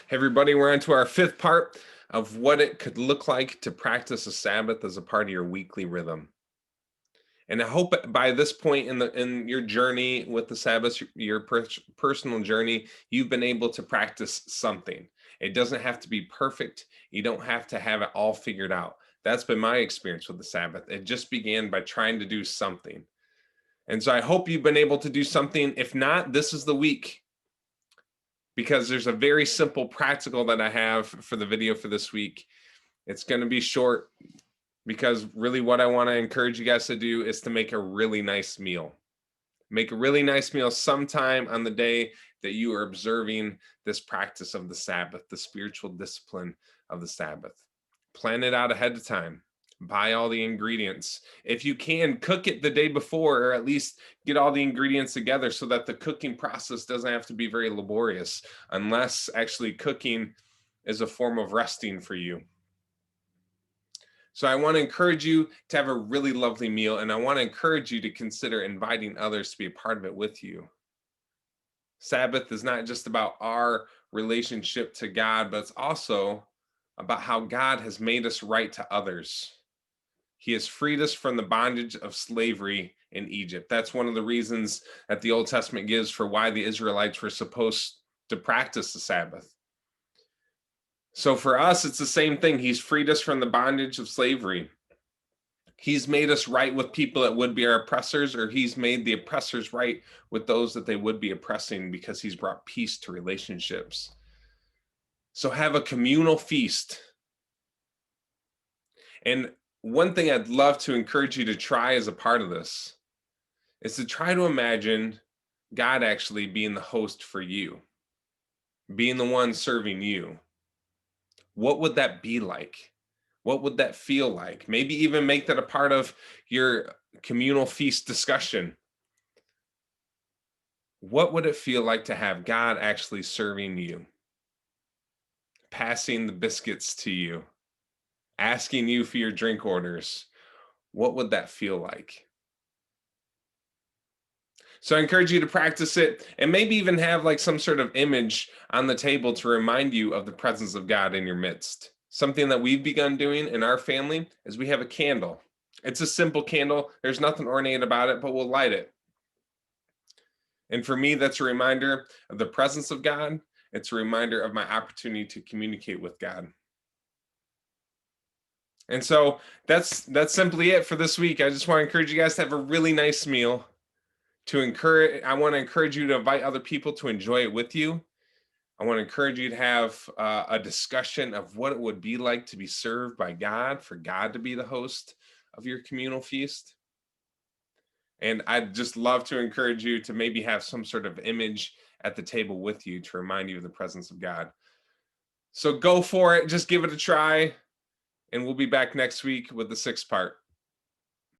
Hey everybody, we're on to our fifth part of what it could look like to practice a Sabbath as a part of your weekly rhythm. And I hope by this point in your journey with the Sabbath, your personal journey, you've been able to practice something. It doesn't have to be perfect. You don't have to have it all figured out. That's been my experience with the Sabbath. It just began by trying to do something. And so I hope you've been able to do something. If not, this is the week, because there's a very simple practical that I have for the video for this week. It's going to be short because really what I want to encourage you guys to do is to make a really nice meal. Make a really nice meal sometime on the day that you are observing this practice of the Sabbath, the spiritual discipline of the Sabbath. Plan it out ahead of time. Buy all the ingredients. If you can, cook it the day before, or at least get all the ingredients together so that the cooking process doesn't have to be very laborious, unless actually cooking is a form of resting for you. So I want to encourage you to have a really lovely meal, and I want to encourage you to consider inviting others to be a part of it with you. Sabbath is not just about our relationship to God, but it's also about how God has made us right to others. He has freed us from the bondage of slavery in Egypt. That's one of the reasons that the Old Testament gives for why the Israelites were supposed to practice the Sabbath. So for us, it's the same thing. He's freed us from the bondage of slavery. He's made us right with people that would be our oppressors, or he's made the oppressors right with those that they would be oppressing, because he's brought peace to relationships. So have a communal feast. And one thing I'd love to encourage you to try as a part of this is to try to imagine God actually being the host for you, being the one serving you. What would that be like? What would that feel like? Maybe even make that a part of your communal feast discussion. What would it feel like to have God actually serving you, passing the biscuits to you, asking you for your drink orders? What would that feel like? So I encourage you to practice it, and maybe even have like some sort of image on the table to remind you of the presence of God in your midst. Something that we've begun doing in our family is we have a candle. It's a simple candle. There's nothing ornate about it, but we'll light it. And for me, that's a reminder of the presence of God. It's a reminder of my opportunity to communicate with God. And so that's simply it for this week. I just want to encourage you guys to have a really nice meal. I want to encourage you to invite other people to enjoy it with you. I want to encourage you to have a discussion of what it would be like to be served by God, for God to be the host of your communal feast. And I'd just love to encourage you to maybe have some sort of image at the table with you to remind you of the presence of God. So go for it. Just give it a try. And we'll be back next week with the sixth part.